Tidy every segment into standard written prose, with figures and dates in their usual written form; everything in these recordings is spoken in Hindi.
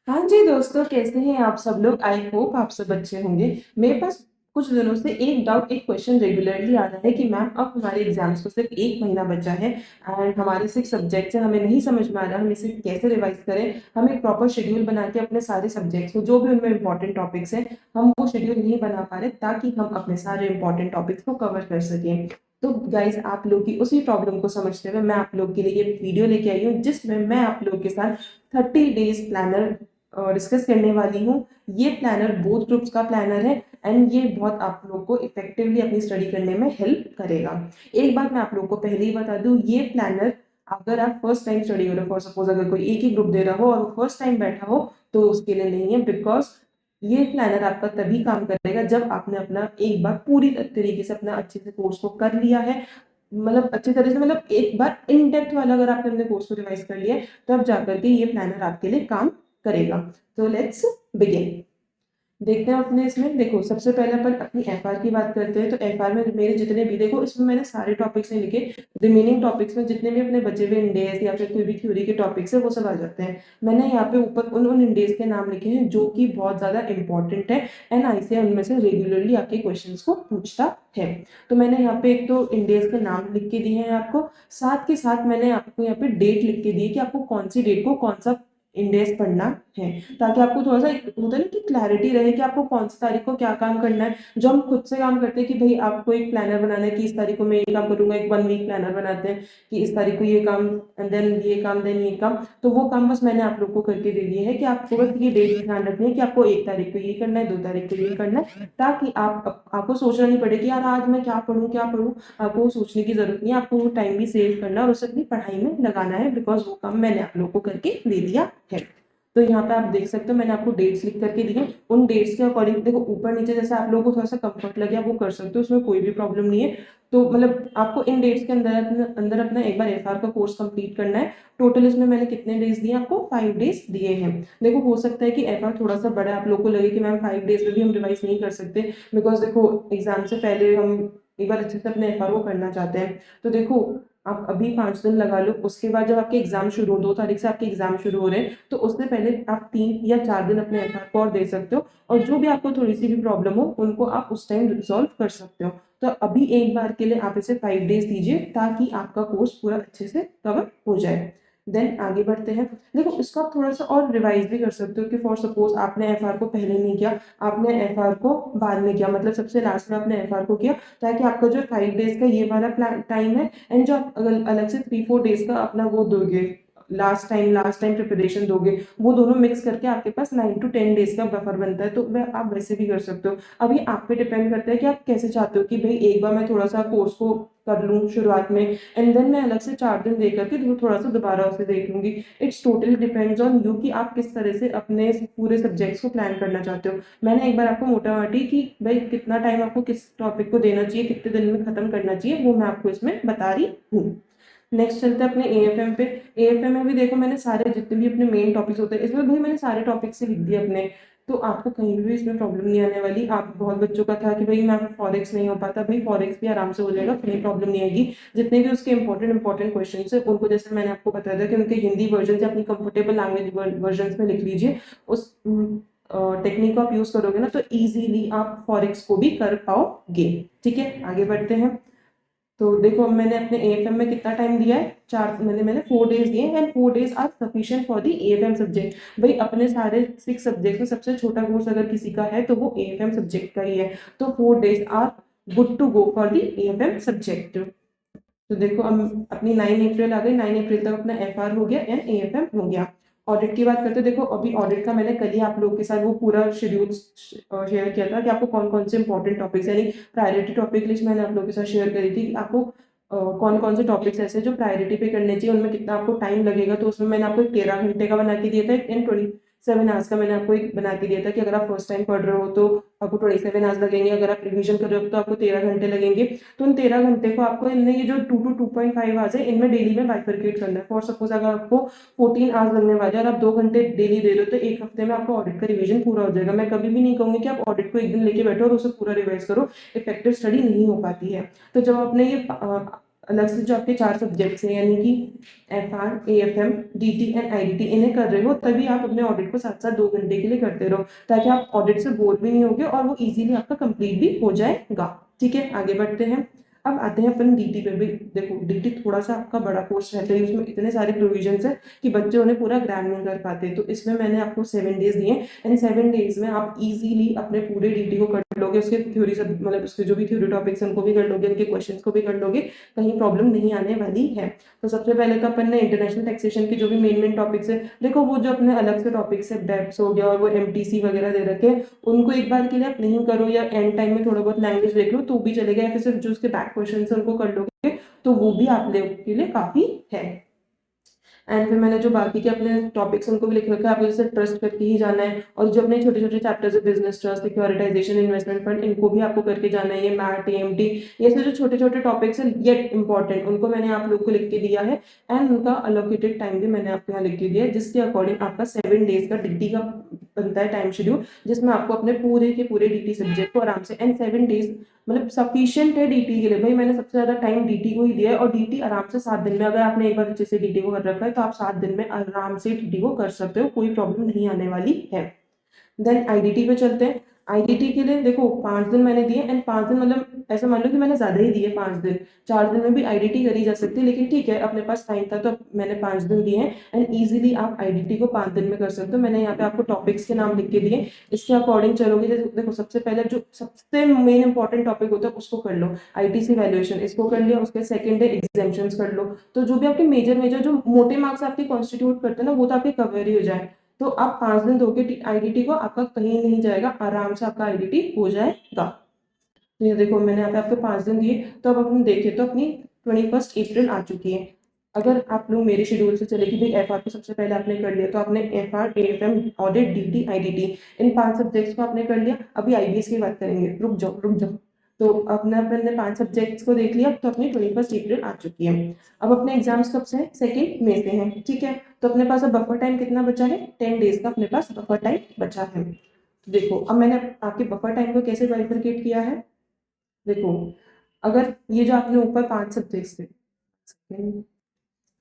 हाँ जी दोस्तों, कैसे हैं आप सब लोग। आई होप आप सब अच्छे होंगे। मेरे पास कुछ दिनों से एक डाउट, एक क्वेश्चन रेगुलरली आ रहा है कि मैम अब हमारे एग्जाम्स को सिर्फ एक महीना बचा है एंड हमारे 6 सब्जेक्ट्स हैं, हमें नहीं समझ में आ रहा हम इसे कैसे रिवाइज करें। हम एक प्रॉपर शेड्यूल बना के अपने सारे सब्जेक्ट्स को, जो भी उनमें इंपॉर्टेंट टॉपिक्स हैं, हम वो शेड्यूल नहीं बना पा रहे ताकि हम अपने सारे इंपॉर्टेंट टॉपिक्स को कवर कर सकें। तो गाइज, आप लोग की उसी प्रॉब्लम को समझते हुए मैं आप लोग के लिए ये वीडियो लेके आई हूँ, जिसमें मैं आप लोग के साथ 30 डेज प्लानर डिस्कस करने वाली हूँ। ये प्लानर बोथ ग्रुप्स का प्लानर है एंड ये बहुत आप लोग को इफेक्टिवली अपनी स्टडी करने में हेल्प करेगा। एक बात मैं आप लोग को पहले ही बता दूं, ये प्लानर अगर आप फर्स्ट टाइम स्टडी कर रहे हो, फॉर सपोज अगर कोई एक ही ग्रुप दे रहा हो और वो फर्स्ट टाइम बैठा हो, तो उसके लिए नहीं है। बिकॉज ये प्लानर आपका तभी काम करेगा जब आपने अपना एक बार पूरी तरीके से अपना अच्छे से कोर्स को कर लिया है। मतलब अच्छी तरह से, मतलब एक बार इन डेप्थ वाला अगर आपने अपने कोर्स को रिवाइज कर लिया है, तब जाकर के ये प्लानर आपके लिए काम करेगा। तो लेट्स बिगिन। देखते हैं अपने इसमें। देखो, सबसे पहले अपन अपनी एफआर की बात करते हैं। तो एफआर में मेरे जितने भी, देखो इसमें मैंने सारे टॉपिक्स नहीं लिखे। रिमेनिंग टॉपिक्स में जितने भी अपने बचे हुए इंडेज या फिर कोई भी थ्योरी के टॉपिक्स है, वो सब आ जाते हैं। मैंने यहाँ पे ऊपर उन उन इंडेज के नाम लिखे हैं जो कि बहुत ज्यादा इंपॉर्टेंट है एंड आईसीएसई उनमें से रेगुलरली आपके क्वेश्चंस को पूछता है। तो मैंने यहाँ पे एक तो इंडेज के नाम लिख के दिए हैं आपको, साथ के साथ मैंने आपको यहाँ पे डेट लिख के दी है कि आपको कौन सी डेट को कौन सा इंडेक्स पढ़ना है, ताकि आपको थोड़ा सा एक होता है ना कि क्लैरिटी रहे कि आपको कौन सी तारीख को क्या काम करना है। जो हम खुद से काम करते हैं कि भाई आपको एक प्लानर बनाना है कि इस तारीख को मैं ये काम करूंगा, एक 1 वीक प्लानर बनाते हैं कि इस तारीख को ये काम एंड देन ये काम देन ये काम। तो वो काम बस मैंने आप लोग को करके दे दिए है कि आपको बस ये डेट ध्यान रखनी है कि आपको 1 तारीख को ये करना है, 2 तारीख को ये करना है, ताकि आपको सोचना नहीं पड़े कि यार आज मैं क्या पढ़ूं क्या पढ़ूं। आपको सोचने की जरूरत नहीं है, आपको वो टाइम भी सेव करना है और उसे अपनी पढ़ाई में लगाना है, बिकॉज वो काम मैंने आप लोग को करके दे दिया है। तो यहाँ पे आप देख सकते हो मैंने आपको डेट्स लिख करके दिए। उन डेट्स के अकॉर्डिंग देखो, ऊपर नीचे जैसे आप लोगों को थोड़ा सा कंफर्ट लगे आप वो कर सकते हो, उसमें कोई भी प्रॉब्लम नहीं है। तो मतलब आपको इन डेट्स के अंदर अपना एक बार एफआर का कोर्स कंप्लीट करना है। टोटल इसमें मैंने कितने डेज दिए आपको, 5 डेज दिए हैं। देखो, हो सकता है कि एफआर थोड़ा सा बड़ा आप लोग को लगे कि मैम 5 डेज में भी हम रिवाइज नहीं कर सकते, बिकॉज देखो एग्जाम से पहले हम एक बार अच्छे से अपने एफआर को करना चाहते हैं। तो देखो, आप अभी 5 दिन लगा लो, उसके बाद जब आपके एग्जाम शुरू हो, 2 तारीख से आपके एग्जाम शुरू हो रहे हैं, तो उससे पहले आप 3 या 4 दिन अपने एफआर को और दे सकते हो। और जो भी आपको थोड़ी सी भी प्रॉब्लम हो उनको आप उस टाइम रिजॉल्व कर सकते हो। तो अभी एक बार के लिए आप इसे 5 डेज दीजिए ताकि आपका कोर्स पूरा अच्छे से कवर हो जाए। देन आगे बढ़ते हैं। देखो, इसको आप थोड़ा सा और रिवाइज भी कर सकते हो कि फॉर सपोज आपने एफआर को पहले नहीं किया, आपने एफआर को बाद में किया, मतलब सबसे लास्ट में आपने एफआर को किया, ताकि आपका जो 5 डेज का ये वाला टाइम है एंड जो आप अलग से 3-4 डेज का अपना वो दोगे, लास्ट टाइम प्रिपरेशन दोगे, वो दोनों मिक्स करके आपके पास 9 to 10 डेज का बफर बनता है। तो वह आप वैसे भी कर सकते हो। अब ये आप पे डिपेंड करता है कि आप कैसे चाहते हो कि भाई एक बार मैं थोड़ा सा कोर्स को कर लूँ शुरुआत में एंड देन मैं अलग से 4 दिन दे करके थोड़ा सा दोबारा उसे देख लूंगी। It's totally depends on you कि आप किस तरह से अपने पूरे सब्जेक्ट्स को प्लान करना चाहते हो। मैंने एक बार आपको मोटा माटी कि भाई कितना टाइम आपको किस टॉपिक को देना चाहिए, कितने दिन में खत्म करना चाहिए, वो मैं आपको इसमें बता रही हूँ। नेक्स्ट चलते हैं अपने एएफएम पे। एएफएम में भी देखो मैंने सारे जितने भी अपने मेन टॉपिक्स होते हैं इसमें भी मैंने सारे टॉपिक्स से लिख दिए अपने। तो आपको कहीं भी इसमें प्रॉब्लम नहीं आने वाली। आप बहुत बच्चों का था कि भाई मैम फॉरेक्स नहीं हो पाता, भाई फॉरेक्स भी आराम से हो जाएगा, कहीं प्रॉब्लम नहीं आएगी। जितने भी उसके इंपॉर्टेंट क्वेश्चन है उनको, जैसे मैंने आपको बताया था कि उनके हिंदी वर्जन से अपनी कंफर्टेबल लैंग्वेज वर्जन में लिख लीजिए। उस टेक्निक को आप यूज करोगे ना, तो इजीली आप फॉरेक्स को भी कर पाओगे। ठीक है, आगे बढ़ते हैं। तो देखो, अब मैंने अपने एएफएम में कितना टाइम दिया है, चार, मैंने 4 डेज दिए and 4 days are sufficient for the AFM subject. भाई अपने सारे 6 सब्जेक्ट में सबसे छोटा कोर्स अगर किसी का है तो वो एएफएम सब्जेक्ट का ही है। तो 4 days are good to go for the AFM subject. तो देखो, हम अपनी 9 अप्रैल आ गई, 9 अप्रैल तक अपना एफआर हो गया एंड एएफएम हो गया। ऑडिट की बात करते हैं। देखो, अभी ऑडिट का मैंने कल ही आप लोगों के साथ वो पूरा शेड्यूल शेयर किया था कि आपको कौन कौन से इंपॉर्टेंट टॉपिक्स, यानी प्रायोरिटी टॉपिक लिस्ट मैंने आप लोगों के साथ शेयर करी थी कि आपको कौन कौन से टॉपिक्स ऐसे जो प्रायोरिटी पे करने चाहिए, उनमें कितना आपको टाइम लगेगा। तो उसमें मैंने आपको 13 घंटे का बना के दिया था एंड 27 आवर्स का मैंने आपको एक बना के दिया था कि अगर आप फर्स्ट टाइम पढ़ रहे हो तो आपको 27 आवर्स लगेंगे, अगर आप रिविजन कर रहे हो तो आपको 13 घंटे लगेंगे। तो उन 13 घंटे को आपको इनमें ये जो 2 to 2.5 आवर्स है इनमें डेली में बाइफरकेट करना है। फॉर सपोज अगर आपको 14 आवर्स लगने वाले और आप 2 घंटे डेली दे रहे हो, तो एक हफ्ते में आपका ऑडिट का रिवीजन पूरा हो जाएगा। मैं कभी भी नहीं कहूंगी कि आप ऑडिट को एक दिन लेके बैठो और उसे पूरा रिवाइज करो, इफेक्टिव स्टडी नहीं हो पाती है। तो जब आपने ये अलग से जो आपके 4 सब्जेक्ट्स हैं यानी कि FR, AFM, DT and IDT इन्हें कर रहे हो, तभी आप अपने ऑडिट को साथ-साथ 2 घंटे के लिए करते रहो, ताकि आप ऑडिट से बोर भी नहीं होगे और वो ईज़िली आपका कंप्लीट भी हो जाएगा। ठीक है, आगे बढ़ते हैं। अब आते हैं अपन डीटी पे भी। देखो डीटी थोड़ा-सा आपका बड़ा कोर्स रहता है, उसमें इतने सारे प्रोविजंस हैं कि बच्चे उन्हें पूरा ग्रैब नहीं कर पाते। तो इसमें मैंने आपको 7 डेज़ दिए हैं एंड 7 डेज़ में आप ईज़िली अपने पूरे डीटी को कर लोगे। उसके थ्योरी सब मतलब उसके जो भी थ्योरी टॉपिक्स हैं उनको भी कर लोगे, उनके क्वेश्चंस को भी कर लोगे, कहीं प्रॉब्लम नहीं आने वाली है। तो सबसे पहले तो अपन ने इंटरनेशनल टैक्सेशन के जो भी मेन टॉपिक्स है, देखो वो जो अपने अलग से टॉपिक्स है, बेप्स हो गया और वो एमटीसी वगैरह दे रखे हैं, उनको एक बार के लिए आप नहीं करो या एंड टाइम में थोड़ा बहुत लैंग्वेज देख लो तो भी चलेगा, या फिर सिर्फ जो उसके बैक क्वेश्चन है उनको कर लोगे तो वो भी आप लोग के लिए काफी है। एंड फिर मैंने जो बाकी के अपने टॉपिक्स उनको भी लिख रखा है, आपको जैसे ट्रस्ट करके ही जाना है, और जो अपने छोटे छोटे चैप्टर्स है, business trust, securitisation, investment fund, इनको भी आपको करके जाना है। ये मैट, एएमटी, ये ऐसे जो छोटे छोटे टॉपिक्स हैं येट इंपॉर्टेंट, उनको मैंने आप लोग को लिख के दिया है एंड उनका अलोकेटेड टाइम भी मैंने आपको यहाँ लिख के दिया है, जिसके अकॉर्डिंग आपका 7 डेज का डीटी का बनता है टाइम शेड्यूल, जिसमें आपको अपने पूरे के पूरे डीटी सब्जेक्ट को आराम से एंड 7 डेज मतलब सफिशिएंट है डीटी के लिए। भाई मैंने सबसे ज्यादा टाइम डीटी को ही दिया है और डीटी आराम से 7 दिन में, अगर आपने एक बार अच्छे से डीटी को कर रखा है तो आप 7 दिन में आराम से डीटी को कर सकते हो, कोई प्रॉब्लम नहीं आने वाली है। देन आईडीटी पे चलते हैं। आईडीटी के लिए देखो 5 दिन मैंने दिए एंड 5 दिन मतलब ऐसा मान लो कि मैंने ज्यादा ही दिए 5 दिन, 4 दिन में भी आईडीटी करी जा सकती है, लेकिन ठीक है अपने पास टाइम था तो मैंने 5 दिन दिए हैं एंड इजीली आप आईडीटी को 5 दिन में कर सकते हो। मैंने यहाँ पे आपको टॉपिक्स के नाम लिख के दिए, इसके अकॉर्डिंग चलोगे। जैसे देखो सबसे पहले जो सबसे मेन इंपॉर्टेंट टॉपिक होता है उसको कर लो, आईटीसी वैल्यूएशन, इसको कर लिया। उसके सेकंड है एग्जाम्पशंस कर लो, तो जो भी आपके मेजर मेजर जो मोटे मार्क्स आपके कॉन्स्टिट्यूट करते हैं ना वो तो आपके कवर ही हो जाए। तो आप 5 दिन दोगे आईडीटी को, आपका कहीं नहीं जाएगा, आराम से आपका आईडीटी हो जाएगा। तो ये देखो मैंने यहाँ पे आपको 5 दिन दिए, तो अब अपन देखें तो अपनी 21 अप्रैल आ चुकी है। अगर आप लोग मेरे शेड्यूल से चले कि भाई एफआर को सबसे पहले आपने कर लिया, तो आपने FR, AFM, audit, DT, IDT इन 5 सब्जेक्ट्स को आपने कर लिया। अभी आईबीएस की बात करेंगे, रुक जाओ रुक जाओ। तो अपने अपने 5 सब्जेक्ट्स को देख लिया, तो अपनी 21 अप्रैल आ चुकी है। अब अपने एग्जाम्स कब से हैं? 2 मई से हैं, ठीक है। तो अपने पास अब बफर टाइम कितना बचा है? 10 डेज का अपने पास बफर टाइम बचा है। देखो अब मैंने आपके बफर टाइम को कैसे बाइफरकेट किया है। देखो अगर ये जो आपने ऊपर 5 सब्जेक्ट्स थे,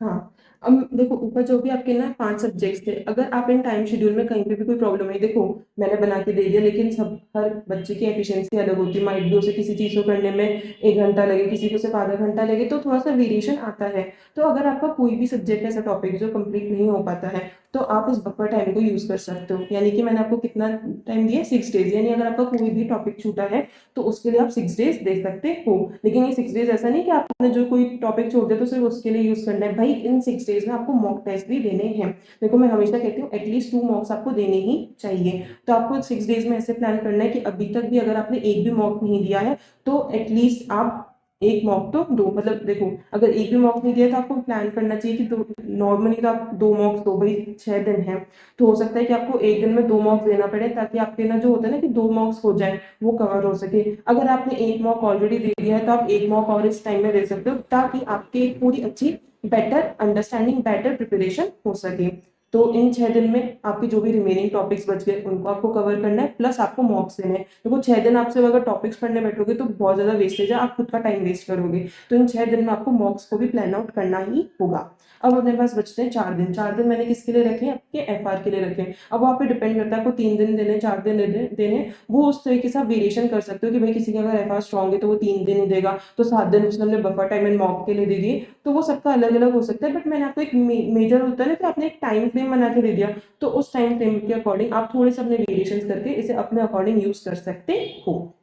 हाँ, अब देखो ऊपर जो भी आपके ना 5 सब्जेक्ट्स थे, अगर आप इन टाइम शेड्यूल में कहीं पे भी कोई प्रॉब्लम है, देखो मैंने बना के दे दिया, लेकिन सब हर बच्चे की एफिशिएंसी अलग होती है, माइट भी उसे किसी चीज़ को करने में 1 घंटा लगे, किसी को सिर्फ आधा घंटा लगे, तो थोड़ा सा वेरिएशन आता है। तो अगर आपका कोई भी सब्जेक्ट ऐसा टॉपिक जो कंप्लीट नहीं हो पाता है, तो आप इस बफर टाइम को यूज कर सकते हो। यानी कि मैंने आपको कितना टाइम दिया? 6 डेज। यानी अगर आपका कोई भी टॉपिक छूटा है तो उसके लिए आप 6 डेज दे सकते हो। लेकिन ये 6 डेज ऐसा नहीं कि आपने जो कोई टॉपिक छोड़ दिया तो सिर्फ उसके लिए यूज करना है। भाई इन 6 डेज में आपको मॉक टेस्ट भी देने हैं। देखो मैं हमेशा कहती हूँ एटलीस्ट 2 मॉक्स आपको देने ही चाहिए। तो आपको 6 डेज में ऐसे प्लान करना है कि अभी तक भी अगर आपने एक भी मॉक नहीं दिया है तो एटलीस्ट आप एक मॉक तो दो। मतलब देखो अगर एक भी मॉक नहीं दिया तो आपको प्लान करना चाहिए कि दो, नॉर्मली तो आप 2 मॉक्स दो। भाई 6 दिन है तो हो सकता है कि आपको एक दिन में 2 मॉक्स देना पड़े, ताकि आपके ना जो होता है ना कि 2 मॉक्स हो जाए वो कवर हो सके। अगर आपने एक मॉक ऑलरेडी दे दिया है तो आप एक मॉक और इस टाइम में दे सकते हो, ताकि आपकी एक पूरी अच्छी बेटर अंडरस्टैंडिंग, बेटर प्रिपरेशन हो सके। तो इन 6 दिन में आपके जो भी रिमेनिंग टॉपिक्स बच गए उनको आपको कवर करना है, प्लस आपको मॉक्स देने हैं। देखो 6 दिन आप सिर्फ अगर टॉपिक्स पढ़ने बैठोगे तो बहुत ज्यादा वेस्टेज है, आप खुद का टाइम वेस्ट करोगे। तो इन 6 दिन में आपको मॉक्स को भी प्लान आउट करना ही होगा। अब अपने पास बचते हैं 4 दिन। 4 दिन मैंने किसके लिए रखे हैं? आपके एफआर के लिए रखे हैं। अब वहाँ पे डिपेंड करता है आपको 3 दिन देने, 4 दिन देने, वो उस तरीके से आप वेरिएशन कर सकते हो कि भाई किसी का अगर एफआर स्ट्रॉन्ग है तो वो 3 दिन ही देगा, तो 7 दिन उसने हमने बफर टाइम एंड मॉक के लिए दे दिए। तो वो सबका अलग अलग हो सकता है, बट मैंने आपको एक मेजर होता है ना कि आपने एक टाइम फ्रेम बना के दे दिया, तो उस टाइम फ्रेम के अकॉर्डिंग आप थोड़े से अपने वेरिएशन करके इसे अपने अकॉर्डिंग यूज कर सकते हो।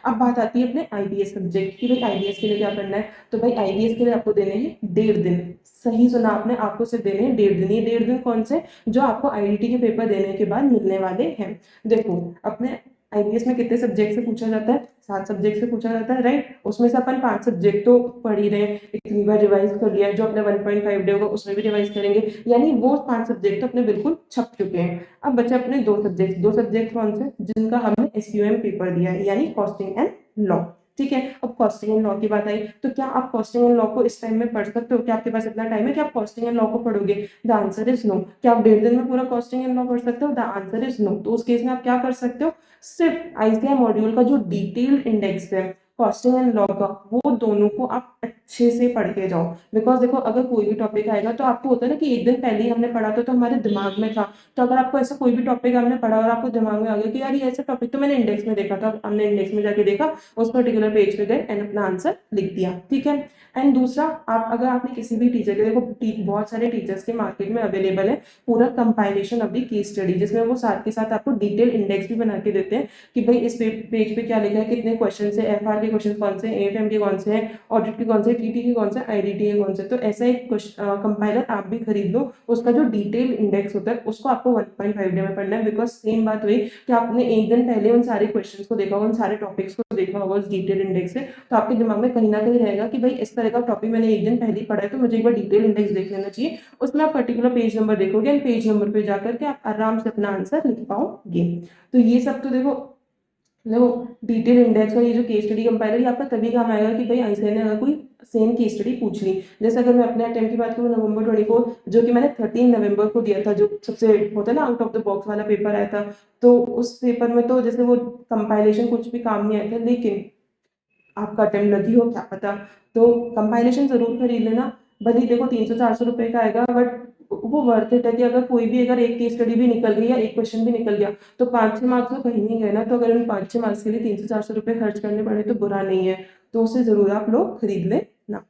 अब बात आती है अपने आईबीएस सब्जेक्ट की। भाई आईबीएस के लिए क्या करना है? तो भाई आईबीएस के लिए आपको देने हैं 1.5 दिन। सही सुना आपने, आपको सिर्फ देने हैं 1.5 दिन। ये 1.5 दिन कौन से? जो आपको आईडीटी के पेपर देने के बाद मिलने वाले हैं। देखो अपने आईबीएस में कितने सब्जेक्ट से पूछा जाता है? 7 सब्जेक्ट से पूछा जाता है, राइट। उसमें से अपन 5 सब्जेक्ट तो पढ़ ही रहे हैं, इतनी बार रिवाइज कर लिया है, जो अपने 1.5 डे होगा उसमें भी रिवाइज करेंगे, यानी वो 5 सब्जेक्ट तो अपने बिल्कुल छप चुके हैं। अब बचे अपने 2 सब्जेक्ट। 2 सब्जेक्ट कौन से? जिनका हमने एसयूएम पेपर दिया है, यानी कॉस्टिंग एंड लॉ। ठीक है, अब कॉस्टिंग एंड लॉ की बात आई, तो क्या आप कॉस्टिंग एंड लॉ को इस टाइम में पढ़ सकते हो? क्या आपके पास इतना टाइम है कि आप कॉस्टिंग एंड लॉ को पढ़ोगे? The answer is no. क्या आप 1.5 दिन में पूरा कॉस्टिंग एंड लॉ पढ़ सकते हो? The answer is no. तो उस केस में आप क्या कर सकते हो? सिर्फ आईसीआई मॉड्यूल का जो डिटेल्ड इंडेक्स है कॉस्टिंग एंड लॉकअप, वो दोनों को आप अच्छे से पढ़ के जाओ। बिकॉज देखो अगर कोई भी टॉपिक आएगा तो आपको होता है ना कि एक दिन पहले ही हमने पढ़ा था तो हमारे दिमाग में था। तो अगर आपको ऐसा कोई भी टॉपिक हमने पढ़ा और आपको दिमाग में आ गया कि यार ये ऐसा टॉपिक तो मैंने इंडेक्स में देखा था, हमने इंडेक्स में जाके देखा, उस पर्टिकुलर पेज पे गए एंड अपना आंसर लिख दिया, ठीक है। एंड दूसरा, आप अगर आपने किसी भी टीचर के, देखो बहुत सारे टीचर्स के मार्केट में अवेलेबल है पूरा compilation of the case study, जिसमें वो साथ के साथ आपको डिटेल इंडेक्स भी बना के देते हैं कि भाई इस पेज पे क्या लिखा है, कितने क्वेश्चन है, एफआर के क्वेश्चन कौन से, एएफएम के कौन से हैं, ऑडिट के कौन से, टीटी के कौन से, आईडीटी के कौन से। तो ऐसा एक कंपाइलर आप भी खरीद लो, उसका जो डिटेल इंडेक्स होता है उसको आपको 1.5 डे में पढ़ना है। बिकॉज सेम बात हुई कि आपने एक दिन पहले उन सारे क्वेश्चन को देखा होगा, उन सारे टॉपिक्स को देखा होगा उस डिटेल इंडेक्स से, तो आपके दिमाग में कहीं ना कहीं रहेगा कि भाई इस तरह का टॉपिक मैंने एक दिन पहले ही पढ़ा है तो मुझे एक बार डिटेल इंडेक्स देख लेना चाहिए। उसमें आप पर्टिकुलर पेज नंबर देखोगे एंड पेज नंबर पे जाकर के आप आराम से अपना आंसर लिख पाओगे। तो ये सब तो देखो देखो डिटेल इंडेक्स का ये जो केस स्टडी कंपाइलर, ये आपका तभी काम आएगा कि भाई आईसीएआई ने अगर कोई सेम केस स्टडी पूछ ली। जैसे अगर मैं अपने अटेम्प्ट की बात करूँ नवंबर 24, जो कि मैंने 13 नवंबर को दिया था, जो सबसे होता है ना आउट ऑफ द बॉक्स वाला पेपर आया था, तो उस पेपर में तो जैसे वो कंपाइलेशन कुछ भी काम नहीं आया था, लेकिन आपका अटेम्प्ट लगी हो क्या पता। तो कंपाइलेशन जरूर खरीद लेना, भले ही देखो 300-400 रुपए का आएगा, बट वो वर्थ इट है कि अगर कोई भी अगर एक केस स्टडी भी निकल गई या एक क्वेश्चन भी निकल गया तो 5-6 मार्क्स तो कहीं नहीं गए ना। तो अगर उन 5-6 मार्क्स के लिए 300-400 रुपए खर्च करने पड़े तो बुरा नहीं है, तो उसे जरूर आप लोग खरीद ले ना।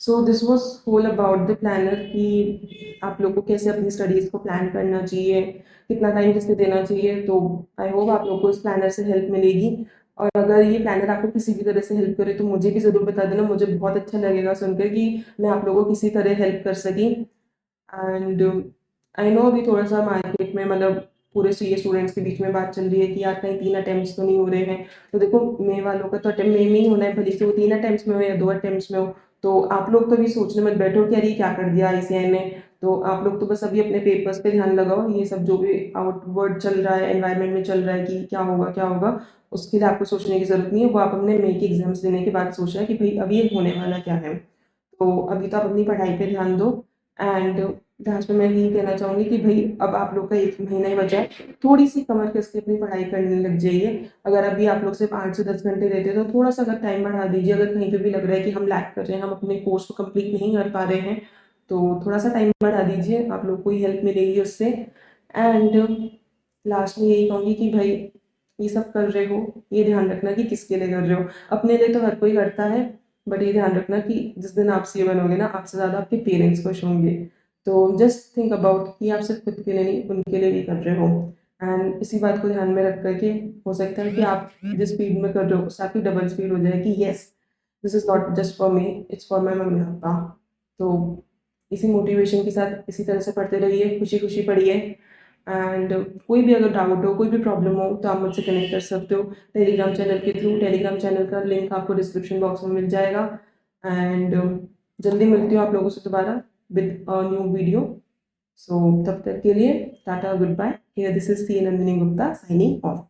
So this was whole about the planner कि आप लोग को कैसे अपनी स्टडीज को प्लान करना चाहिए, कितना टाइम किससे देना चाहिए। तो आई होप आप लोग को इस प्लानर से हेल्प मिलेगी, और अगर ये प्लानर आपको किसी भी तरह से हेल्प करे तो मुझे भी ज़रूर बता देना, मुझे बहुत अच्छा लगेगा सुनकर कि मैं आप लोगों को किसी तरह हेल्प कर सकी। एंड आई नो अभी थोड़ा सा मार्केट में मतलब पूरे सीए स्टूडेंट्स के बीच में बात चल रही है कि यार कहीं 3 अटेम्प्ट्स तो नहीं हो रहे हैं। तो देखो मे वालों का तो अटेम्प्ट मे में ही होना है, भले से वो 3 अटेम्प्ट्स में हो या 2 अटेम्प्ट्स में हो। तो आप लोग तो अभी सोचने मत बैठो कि अरे क्या कर दिया आईसीआई ने। तो आप लोग तो बस अभी अपने पेपर्स पे ध्यान लगाओ, ये सब जो भी आउटवर्ड चल रहा है एनवायरनमेंट में चल रहा है कि क्या होगा क्या होगा, उसके लिए आपको सोचने की जरूरत नहीं है। वो आप अपने मे के एग्जाम्स देने के बाद सोच रहे हैं कि भाई अभी ये होने वाला क्या है। तो अभी तो आप अपनी पढ़ाई पे ध्यान दो। एंड लास्ट में मैं यही कहना चाहूँगी कि भाई अब आप लोग का 1 महीना ही बचा है, थोड़ी सी कमर कस के अपनी पढ़ाई करने लग जाइए। अगर अभी आप लोग सिर्फ 8 से 10 घंटे देते हैं तो थोड़ा सा अगर टाइम बढ़ा दीजिए। अगर कहीं पे भी लग रहा है कि हम लैग कर रहे हैं, हम अपने कोर्स को कंप्लीट नहीं कर पा रहे हैं, तो थोड़ा सा टाइम बढ़ा दीजिए, आप लोग को ही हेल्प मिलेगी उससे। एंड लास्ट में यही कहूँगी कि भाई ये सब कर रहे हो, ये ध्यान रखना कि किसके लिए कर रहे हो। अपने लिए तो हर कोई करता है, बट ये ध्यान रखना कि जिस दिन आप सीए बनोगे ना, आपसे ज़्यादा आपके पेरेंट्स खुश होंगे। तो जस्ट थिंक अबाउट कि आप सिर्फ खुद के लिए नहीं, उनके लिए भी कर रहे हो। एंड इसी बात को ध्यान में रख करके हो सकता है कि आप जिस स्पीड में कर रहे हो उससे आपकी डबल स्पीड हो जाए कि yes this is not just for me, it's for my mummy papa. तो इसी मोटिवेशन के साथ इसी तरह से पढ़ते रहिए, खुशी खुशी पढ़िए। एंड कोई भी अगर डाउट हो, कोई भी प्रॉब्लम हो तो आप मुझसे कनेक्ट कर सकते हो टेलीग्राम चैनल के थ्रू। टेलीग्राम चैनल का लिंक आपको डिस्क्रिप्शन बॉक्स में मिल जाएगा। एंड जल्दी मिलती हूँ आप लोगों से दोबारा with a new video. So तब तक के लिए tata, goodbye. Here this is C Nandini Gupta signing of.